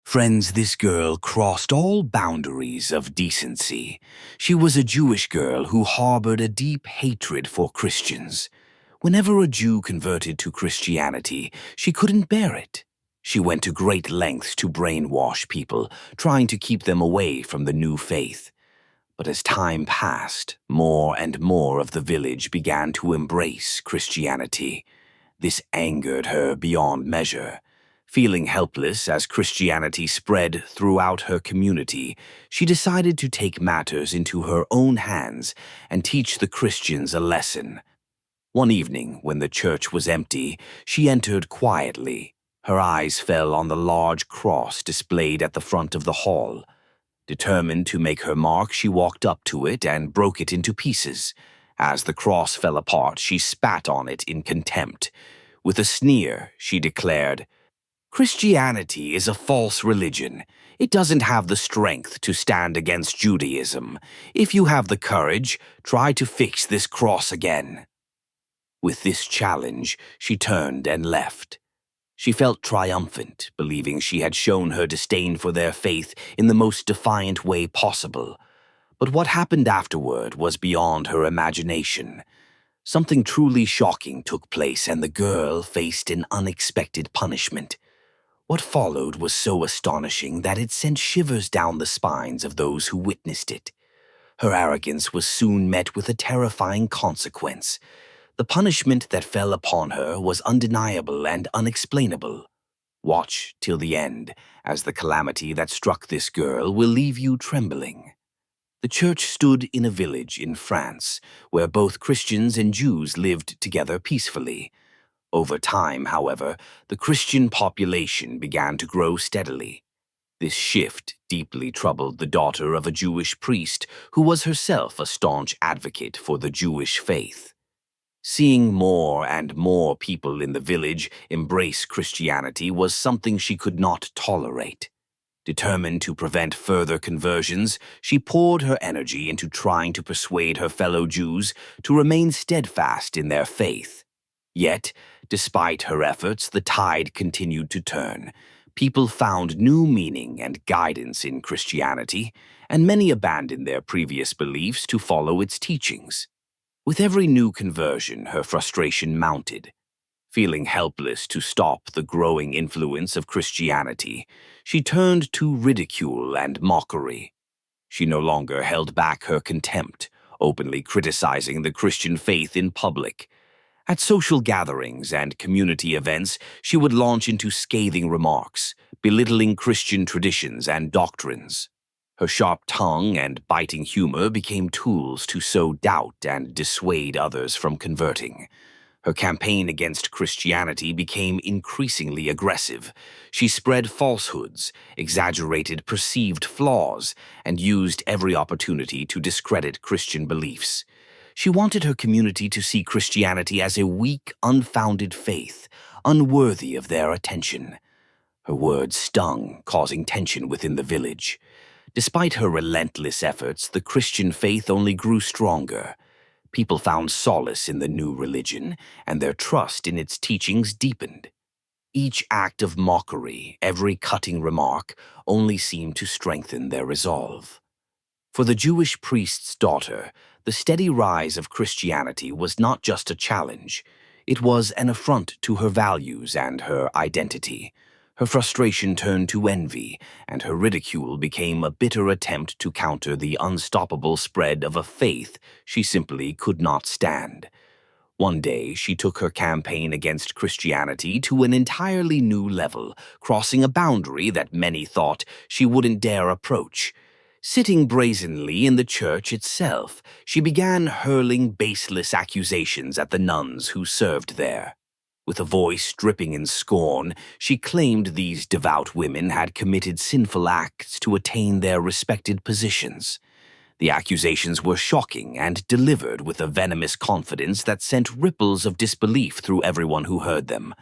Friends, this girl crossed all boundaries of decency. She was a Jewish girl who harbored a deep hatred for Christians. Whenever a Jew converted to Christianity, she couldn't bear it. She went to great lengths to brainwash people, trying to keep them away from the new faith. But as time passed, more and more of the village began to embrace Christianity. This angered her beyond measure. Feeling helpless as Christianity spread throughout her community, she decided to take matters into her own hands and teach the Christians a lesson. One evening, when the church was empty, she entered quietly. Her eyes fell on the large cross displayed at the front of the hall. Determined to make her mark, she walked up to it and broke it into pieces. As the cross fell apart, she spat on it in contempt. With a sneer, she declared, "Christianity is a false religion. It doesn't have the strength to stand against Judaism. If you have the courage, try to fix this cross again." With this challenge, she turned and left. She felt triumphant, believing she had shown her disdain for their faith in the most defiant way possible. But what happened afterward was beyond her imagination. Something truly shocking took place, and the girl faced an unexpected punishment. What followed was so astonishing that it sent shivers down the spines of those who witnessed it. Her arrogance was soon met with a terrifying consequence. The punishment that fell upon her was undeniable and unexplainable. Watch till the end, as the calamity that struck this girl will leave you trembling. The church stood in a village in France, where both Christians and Jews lived together peacefully. Over time, however, the Christian population began to grow steadily. This shift deeply troubled the daughter of a Jewish priest who was herself a staunch advocate for the Jewish faith. Seeing more and more people in the village embrace Christianity was something she could not tolerate. Determined to prevent further conversions, she poured her energy into trying to persuade her fellow Jews to remain steadfast in their faith. Yet, despite her efforts, the tide continued to turn. People found new meaning and guidance in Christianity, and many abandoned their previous beliefs to follow its teachings. With every new conversion, her frustration mounted. Feeling helpless to stop the growing influence of Christianity, she turned to ridicule and mockery. She no longer held back her contempt, openly criticizing the Christian faith in public. At social gatherings and community events, she would launch into scathing remarks, belittling Christian traditions and doctrines. Her sharp tongue and biting humor became tools to sow doubt and dissuade others from converting. Her campaign against Christianity became increasingly aggressive. She spread falsehoods, exaggerated perceived flaws, and used every opportunity to discredit Christian beliefs. She wanted her community to see Christianity as a weak, unfounded faith, unworthy of their attention. Her words stung, causing tension within the village. Despite her relentless efforts, the Christian faith only grew stronger. People found solace in the new religion, and their trust in its teachings deepened. Each act of mockery, every cutting remark, only seemed to strengthen their resolve. For the Jewish priest's daughter, the steady rise of Christianity was not just a challenge. It was an affront to her values and her identity. Her frustration turned to envy, and her ridicule became a bitter attempt to counter the unstoppable spread of a faith she simply could not stand. One day, she took her campaign against Christianity to an entirely new level, crossing a boundary that many thought she wouldn't dare approach. Sitting brazenly in the church itself, she began hurling baseless accusations at the nuns who served there. With a voice dripping in scorn, she claimed these devout women had committed sinful acts to attain their respected positions. The accusations were shocking and delivered with a venomous confidence that sent ripples of disbelief through everyone who heard them.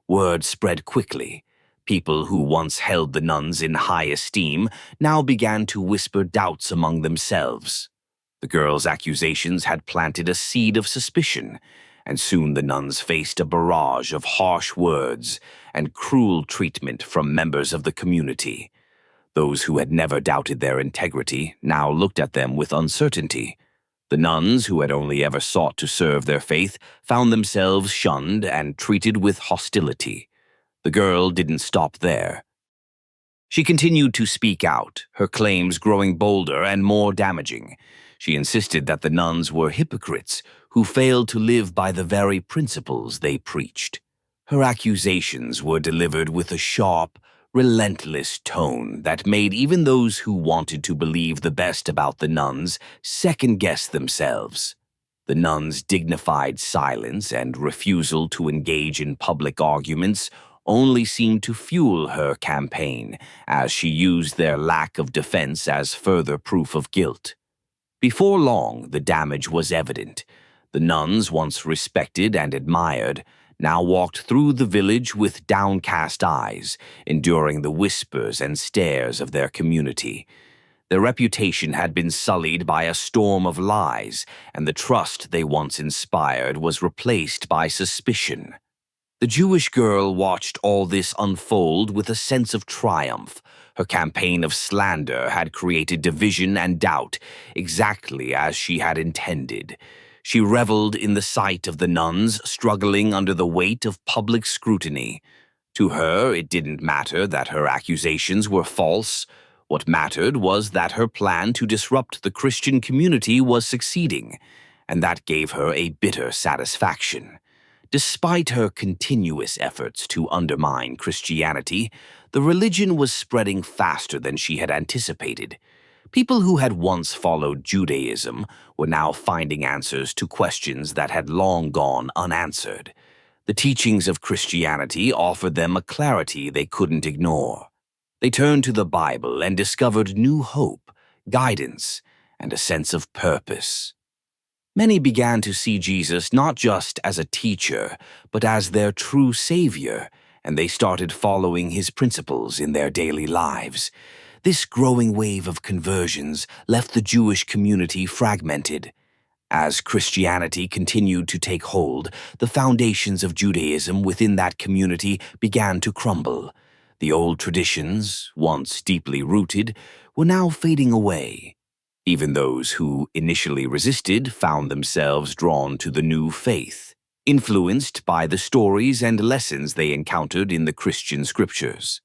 Word spread quickly. People who once held the nuns in high esteem now began to whisper doubts among themselves. The girl's accusations had planted a seed of suspicion, and soon the nuns faced a barrage of harsh words and cruel treatment from members of the community. Those who had never doubted their integrity now looked at them with uncertainty. The nuns, who had only ever sought to serve their faith, found themselves shunned and treated with hostility. The girl didn't stop there. She continued to speak out, her claims growing bolder and more damaging. She insisted that the nuns were hypocrites who failed to live by the very principles they preached. Her accusations were delivered with a sharp, relentless tone that made even those who wanted to believe the best about the nuns second-guess themselves. The nuns' dignified silence and refusal to engage in public arguments only seemed to fuel her campaign, as she used their lack of defense as further proof of guilt. Before long, the damage was evident. The nuns, once respected and admired, now walked through the village with downcast eyes, enduring the whispers and stares of their community. Their reputation had been sullied by a storm of lies, and the trust they once inspired was replaced by suspicion. The Jewish girl watched all this unfold with a sense of triumph. Her campaign of slander had created division and doubt, exactly as she had intended. She reveled in the sight of the nuns struggling under the weight of public scrutiny. To her, it didn't matter that her accusations were false. What mattered was that her plan to disrupt the Christian community was succeeding, and that gave her a bitter satisfaction. Despite her continuous efforts to undermine Christianity, the religion was spreading faster than she had anticipated. People who had once followed Judaism were now finding answers to questions that had long gone unanswered. The teachings of Christianity offered them a clarity they couldn't ignore. They turned to the Bible and discovered new hope, guidance, and a sense of purpose. Many began to see Jesus not just as a teacher, but as their true Savior, and they started following his principles in their daily lives. This growing wave of conversions left the Jewish community fragmented. As Christianity continued to take hold, the foundations of Judaism within that community began to crumble. The old traditions, once deeply rooted, were now fading away. Even those who initially resisted found themselves drawn to the new faith, influenced by the stories and lessons they encountered in the Christian scriptures.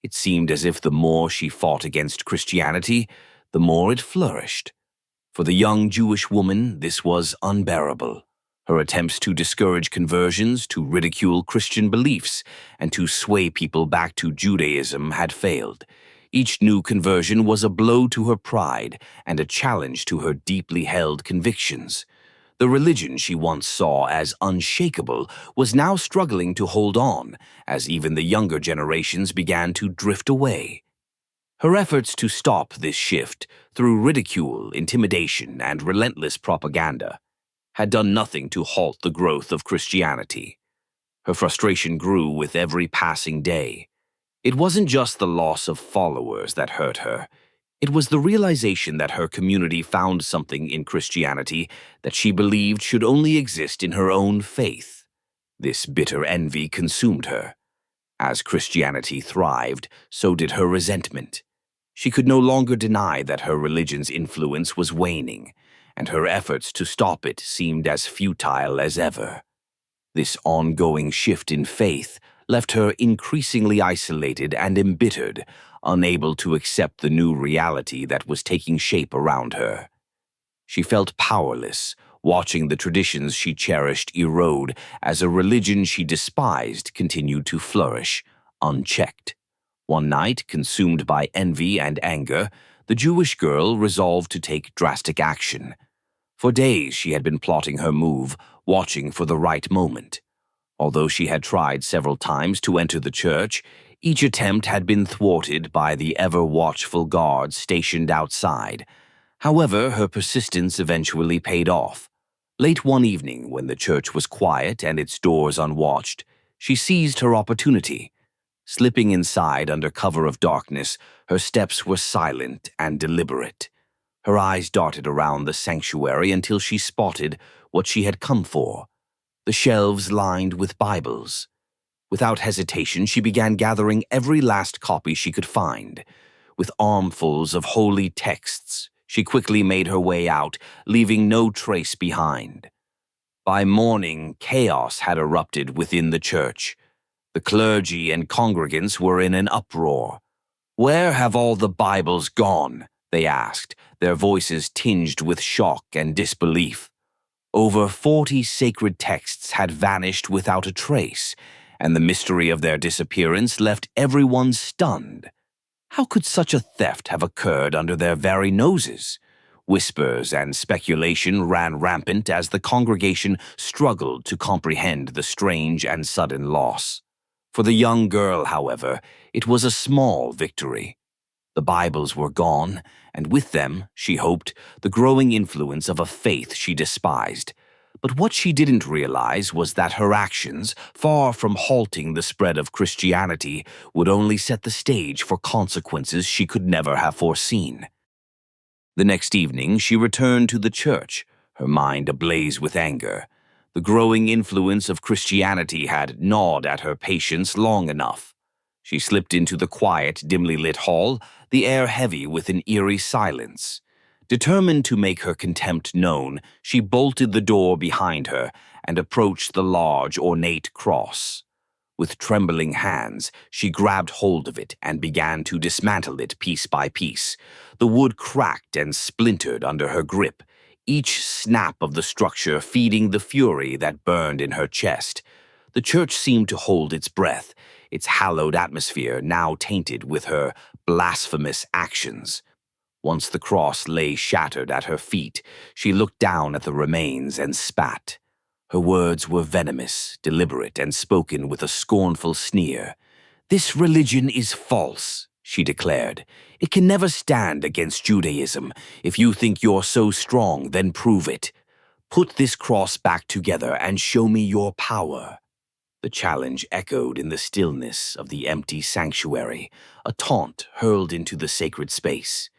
It seemed as if the more she fought against Christianity, the more it flourished. For the young Jewish woman, this was unbearable. Her attempts to discourage conversions, to ridicule Christian beliefs, and to sway people back to Judaism had failed. Each new conversion was a blow to her pride and a challenge to her deeply held convictions. The religion she once saw as unshakable was now struggling to hold on, as even the younger generations began to drift away. Her efforts to stop this shift, through ridicule, intimidation, and relentless propaganda, had done nothing to halt the growth of Christianity. Her frustration grew with every passing day. It wasn't just the loss of followers that hurt her. It was the realization that her community found something in Christianity that she believed should only exist in her own faith. This bitter envy consumed her. As Christianity thrived, so did her resentment. She could no longer deny that her religion's influence was waning, and her efforts to stop it seemed as futile as ever. This ongoing shift in faith left her increasingly isolated and embittered, unable to accept the new reality that was taking shape around her. She felt powerless, watching the traditions she cherished erode as a religion she despised continued to flourish, unchecked. One night, consumed by envy and anger, the Jewish girl resolved to take drastic action. For days she had been plotting her move, watching for the right moment. Although she had tried several times to enter the church, each attempt had been thwarted by the ever-watchful guards stationed outside. However, her persistence eventually paid off. Late one evening, when the church was quiet and its doors unwatched, she seized her opportunity. Slipping inside under cover of darkness, her steps were silent and deliberate. Her eyes darted around the sanctuary until she spotted what she had come for: the shelves lined with Bibles. Without hesitation, she began gathering every last copy she could find. With armfuls of holy texts, she quickly made her way out, leaving no trace behind. By morning, chaos had erupted within the church. The clergy and congregants were in an uproar. "Where have all the Bibles gone?" they asked, their voices tinged with shock and disbelief. Over 40 sacred texts had vanished without a trace, and the mystery of their disappearance left everyone stunned. How could such a theft have occurred under their very noses? Whispers and speculation ran rampant as the congregation struggled to comprehend the strange and sudden loss. For the young girl, however, it was a small victory. The Bibles were gone, and with them, she hoped, the growing influence of a faith she despised. But what she didn't realize was that her actions, far from halting the spread of Christianity, would only set the stage for consequences she could never have foreseen. The next evening, she returned to the church, her mind ablaze with anger. The growing influence of Christianity had gnawed at her patience long enough. She slipped into the quiet, dimly lit hall, the air heavy with an eerie silence. Determined to make her contempt known, she bolted the door behind her and approached the large, ornate cross. With trembling hands, she grabbed hold of it and began to dismantle it piece by piece. The wood cracked and splintered under her grip, each snap of the structure feeding the fury that burned in her chest. The church seemed to hold its breath, its hallowed atmosphere now tainted with her blasphemous actions. Once the cross lay shattered at her feet, she looked down at the remains and spat. Her words were venomous, deliberate, and spoken with a scornful sneer. "This religion is false," she declared. "It can never stand against Judaism. If you think you're so strong, then prove it. Put this cross back together and show me your power." The challenge echoed in the stillness of the empty sanctuary, a taunt hurled into the sacred space.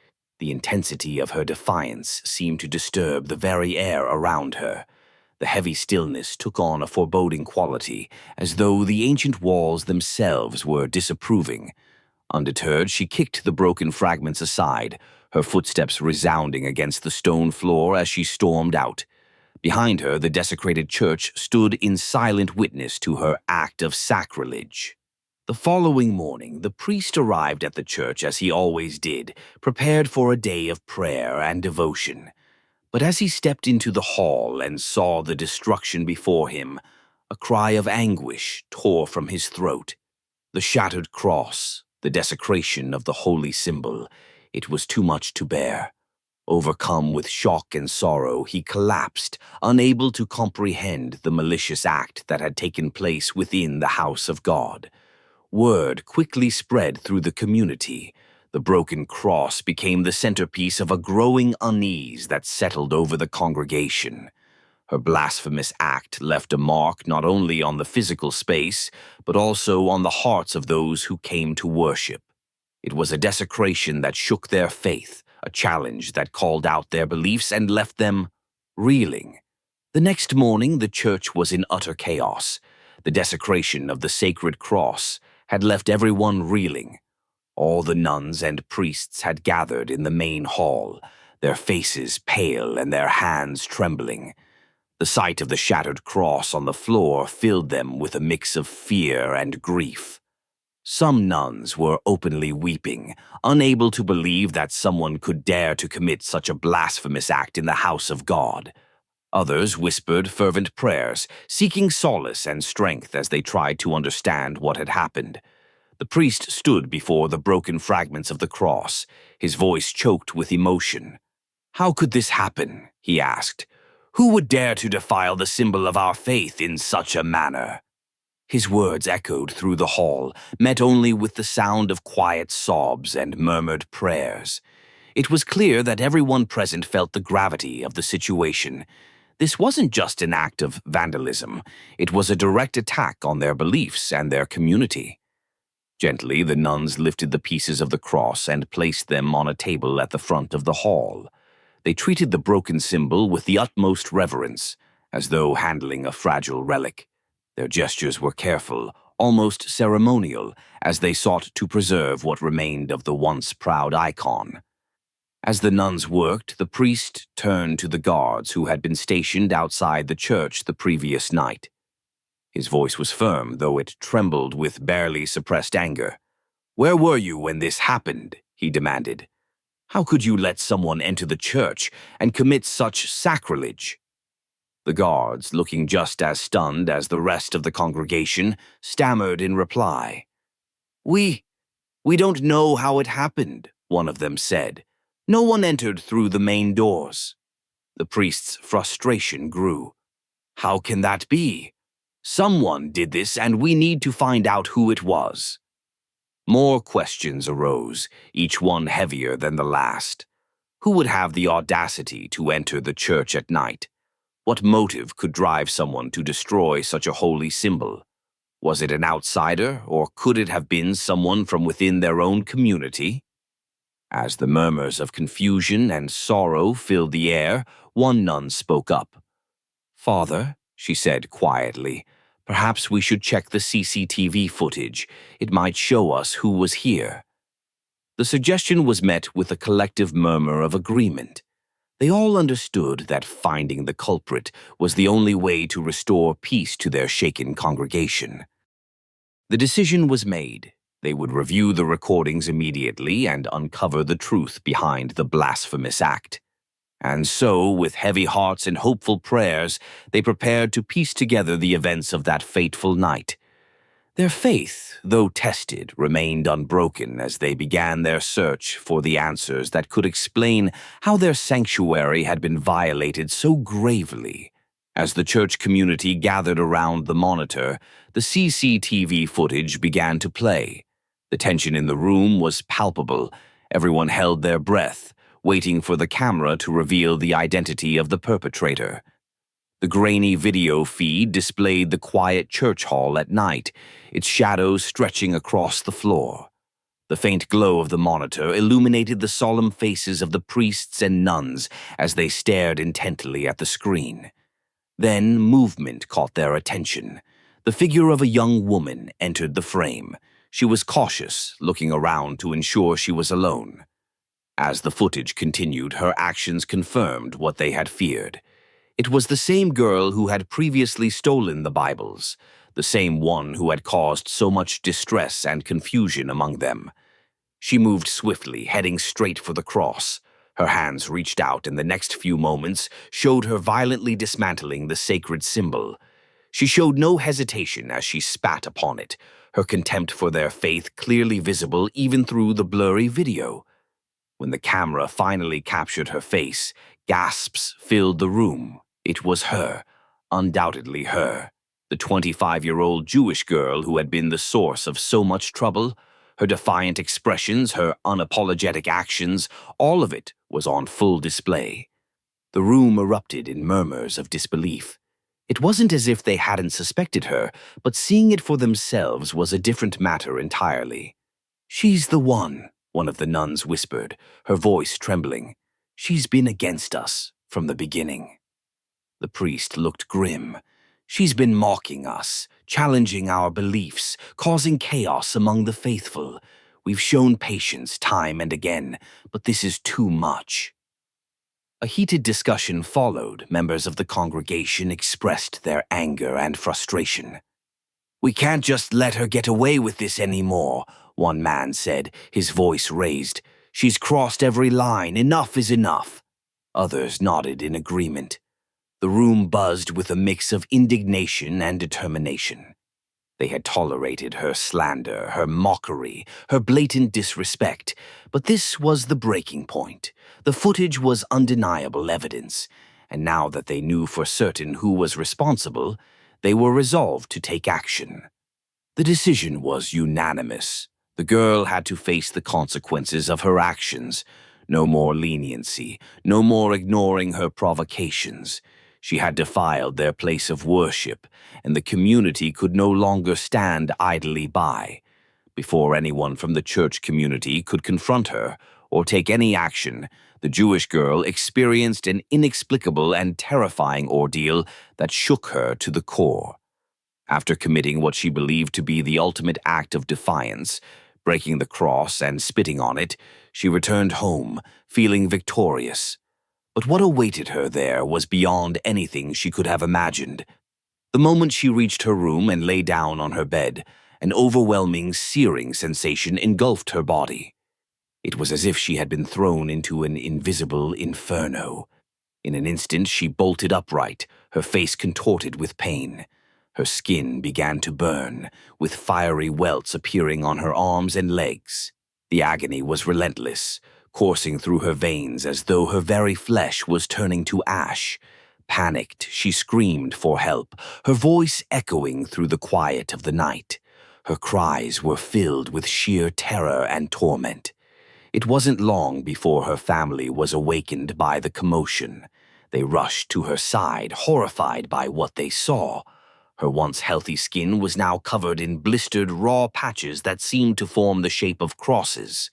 The intensity of her defiance seemed to disturb the very air around her. The heavy stillness took on a foreboding quality, as though the ancient walls themselves were disapproving. Undeterred, she kicked the broken fragments aside, her footsteps resounding against the stone floor as she stormed out. Behind her, the desecrated church stood in silent witness to her act of sacrilege. The following morning, the priest arrived at the church as he always did, prepared for a day of prayer and devotion. But as he stepped into the hall and saw the destruction before him, a cry of anguish tore from his throat. The shattered cross, the desecration of the holy symbol, it was too much to bear. Overcome with shock and sorrow, he collapsed, unable to comprehend the malicious act that had taken place within the house of God. Word quickly spread through the community. The broken cross became the centerpiece of a growing unease that settled over the congregation. Her blasphemous act left a mark not only on the physical space, but also on the hearts of those who came to worship. It was a desecration that shook their faith, a challenge that called out their beliefs and left them reeling. The next morning, the church was in utter chaos. The desecration of the sacred cross had left everyone reeling. All the nuns and priests had gathered in the main hall, their faces pale and their hands trembling. The sight of the shattered cross on the floor filled them with a mix of fear and grief. Some nuns were openly weeping, unable to believe that someone could dare to commit such a blasphemous act in the house of God. Others whispered fervent prayers, seeking solace and strength as they tried to understand what had happened. The priest stood before the broken fragments of the cross, his voice choked with emotion. "How could this happen?" he asked. "Who would dare to defile the symbol of our faith in such a manner?" His words echoed through the hall, met only with the sound of quiet sobs and murmured prayers. It was clear that everyone present felt the gravity of the situation. This wasn't just an act of vandalism, it was a direct attack on their beliefs and their community. Gently, the nuns lifted the pieces of the cross and placed them on a table at the front of the hall. They treated the broken symbol with the utmost reverence, as though handling a fragile relic. Their gestures were careful, almost ceremonial, as they sought to preserve what remained of the once proud icon. As the nuns worked, the priest turned to the guards who had been stationed outside the church the previous night. His voice was firm, though it trembled with barely suppressed anger. "Where were you when this happened?" he demanded. "How could you let someone enter the church and commit such sacrilege?" The guards, looking just as stunned as the rest of the congregation, stammered in reply. We don't know how it happened," one of them said. "No one entered through the main doors." The priest's frustration grew. "How can that be? Someone did this, and we need to find out who it was." More questions arose, each one heavier than the last. Who would have the audacity to enter the church at night? What motive could drive someone to destroy such a holy symbol? Was it an outsider, or could it have been someone from within their own community? As the murmurs of confusion and sorrow filled the air, one nun spoke up. "Father," she said quietly, "perhaps we should check the CCTV footage. It might show us who was here." The suggestion was met with a collective murmur of agreement. They all understood that finding the culprit was the only way to restore peace to their shaken congregation. The decision was made. They would review the recordings immediately and uncover the truth behind the blasphemous act. And so, with heavy hearts and hopeful prayers, they prepared to piece together the events of that fateful night. Their faith, though tested, remained unbroken as they began their search for the answers that could explain how their sanctuary had been violated so gravely. As the church community gathered around the monitor, the CCTV footage began to play. The tension in the room was palpable. Everyone held their breath, waiting for the camera to reveal the identity of the perpetrator. The grainy video feed displayed the quiet church hall at night, its shadows stretching across the floor. The faint glow of the monitor illuminated the solemn faces of the priests and nuns as they stared intently at the screen. Then movement caught their attention. The figure of a young woman entered the frame. She was cautious, looking around to ensure she was alone. As the footage continued, her actions confirmed what they had feared. It was the same girl who had previously stolen the Bibles, the same one who had caused so much distress and confusion among them. She moved swiftly, heading straight for the cross. Her hands reached out, and the next few moments showed her violently dismantling the sacred symbol. She showed no hesitation as she spat upon it, her contempt for their faith clearly visible even through the blurry video. When the camera finally captured her face, gasps filled the room. It was her, undoubtedly her, the 25-year-old Jewish girl who had been the source of so much trouble. Her defiant expressions, her unapologetic actions, all of it was on full display. The room erupted in murmurs of disbelief. It wasn't as if they hadn't suspected her, but seeing it for themselves was a different matter entirely. "She's the one of the nuns whispered, her voice trembling. "She's been against us from the beginning." The priest looked grim. "She's been mocking us, challenging our beliefs, causing chaos among the faithful. We've shown patience time and again, but this is too much." A heated discussion followed. Members of the congregation expressed their anger and frustration. "We can't just let her get away with this anymore," one man said, his voice raised. "She's crossed every line. Enough is enough." Others nodded in agreement. The room buzzed with a mix of indignation and determination. They had tolerated her slander, her mockery, her blatant disrespect, but this was the breaking point. The footage was undeniable evidence, and now that they knew for certain who was responsible, they were resolved to take action. The decision was unanimous. The girl had to face the consequences of her actions. No more leniency, no more ignoring her provocations. She had defiled their place of worship, and the community could no longer stand idly by. Before anyone from the church community could confront her or take any action, the Jewish girl experienced an inexplicable and terrifying ordeal that shook her to the core. After committing what she believed to be the ultimate act of defiance, breaking the cross and spitting on it, she returned home, feeling victorious. But what awaited her there was beyond anything she could have imagined. The moment she reached her room and lay down on her bed, an overwhelming, searing sensation engulfed her body. It was as if she had been thrown into an invisible inferno. In an instant, she bolted upright, her face contorted with pain. Her skin began to burn, with fiery welts appearing on her arms and legs. The agony was relentless, coursing through her veins as though her very flesh was turning to ash. Panicked, she screamed for help, her voice echoing through the quiet of the night. Her cries were filled with sheer terror and torment. It wasn't long before her family was awakened by the commotion. They rushed to her side, horrified by what they saw. Her once healthy skin was now covered in blistered, raw patches that seemed to form the shape of crosses.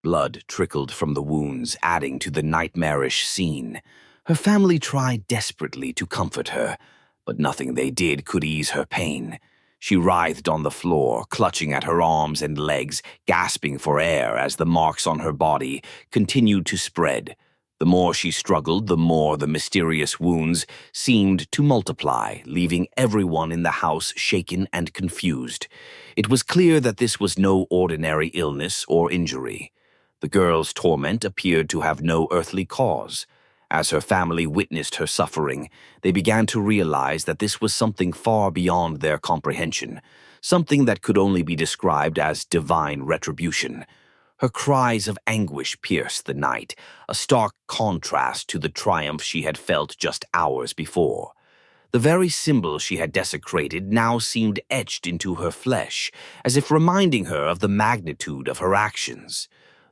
Blood trickled from the wounds, adding to the nightmarish scene. Her family tried desperately to comfort her, but nothing they did could ease her pain. She writhed on the floor, clutching at her arms and legs, gasping for air as the marks on her body continued to spread. The more she struggled, the more the mysterious wounds seemed to multiply, leaving everyone in the house shaken and confused. It was clear that this was no ordinary illness or injury. The girl's torment appeared to have no earthly cause. As her family witnessed her suffering, they began to realize that this was something far beyond their comprehension, something that could only be described as divine retribution. Her cries of anguish pierced the night, a stark contrast to the triumph she had felt just hours before. The very symbol she had desecrated now seemed etched into her flesh, as if reminding her of the magnitude of her actions.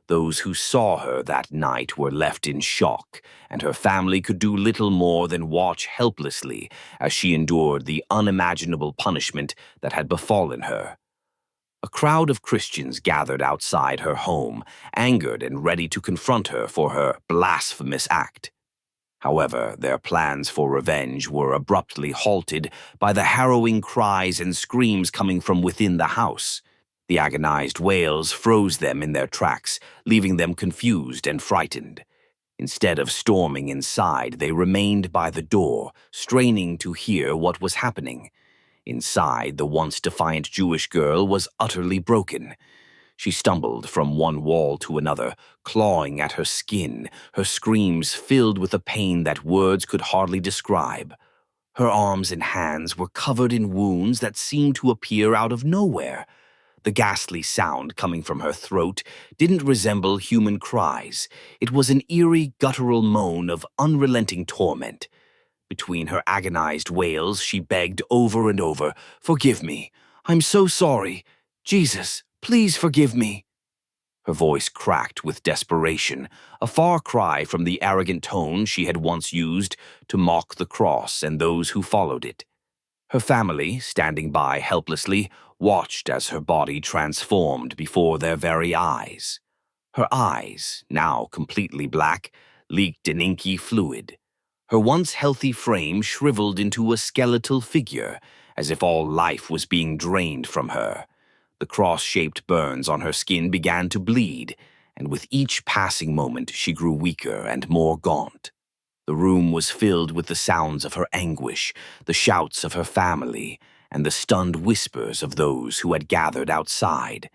Those who saw her that night were left in shock, and her family could do little more than watch helplessly as she endured the unimaginable punishment that had befallen her. A crowd of Christians gathered outside her home, angered and ready to confront her for her blasphemous act. However, their plans for revenge were abruptly halted by the harrowing cries and screams coming from within the house. The agonized wails froze them in their tracks, leaving them confused and frightened. Instead of storming inside, they remained by the door, straining to hear what was happening. Inside, the once defiant Jewish girl was utterly broken. She stumbled from one wall to another, clawing at her skin, her screams filled with a pain that words could hardly describe. Her arms and hands were covered in wounds that seemed to appear out of nowhere. The ghastly sound coming from her throat didn't resemble human cries. It was an eerie, guttural moan of unrelenting torment. Between her agonized wails, she begged over and over, "Forgive me. I'm so sorry. Jesus, please forgive me." Her voice cracked with desperation, a far cry from the arrogant tone she had once used to mock the cross and those who followed it. Her family, standing by helplessly, watched as her body transformed before their very eyes. Her eyes, now completely black, leaked an inky fluid. Her once healthy frame shriveled into a skeletal figure, as if all life was being drained from her. The cross-shaped burns on her skin began to bleed, and with each passing moment she grew weaker and more gaunt. The room was filled with the sounds of her anguish, the shouts of her family, and the stunned whispers of those who had gathered outside.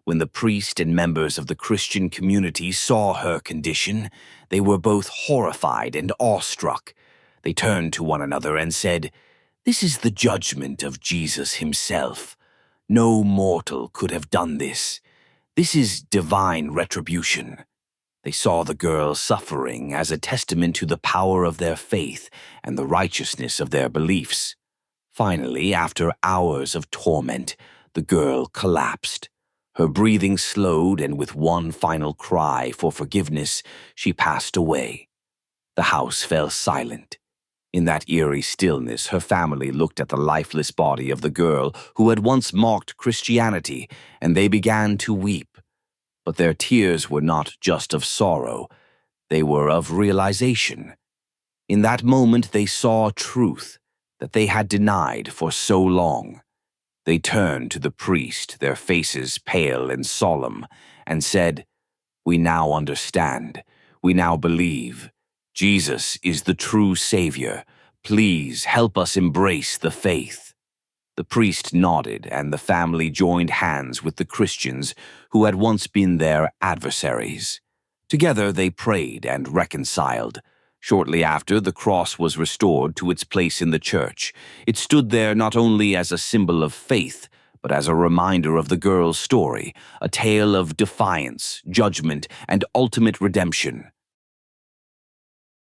When the priest and members of the Christian community saw her condition, they were both horrified and awestruck. They turned to one another and said, "This is the judgment of Jesus himself. No mortal could have done this. This is divine retribution." They saw the girl suffering as a testament to the power of their faith and the righteousness of their beliefs. Finally, after hours of torment, the girl collapsed. Her breathing slowed, and with one final cry for forgiveness, she passed away. The house fell silent. In that eerie stillness, her family looked at the lifeless body of the girl who had once mocked Christianity, and they began to weep. But their tears were not just of sorrow, they were of realization. In that moment they saw truth. that they had denied for so long. They turned to the priest, their faces pale and solemn, and said, "We now understand. We now believe. Jesus is the true Savior. Please help us embrace the faith." The priest nodded, and the family joined hands with the Christians who had once been their adversaries. Together they prayed and reconciled. Shortly after, the cross was restored to its place in the church. It stood there not only as a symbol of faith, but as a reminder of the girl's story, a tale of defiance, judgment, and ultimate redemption.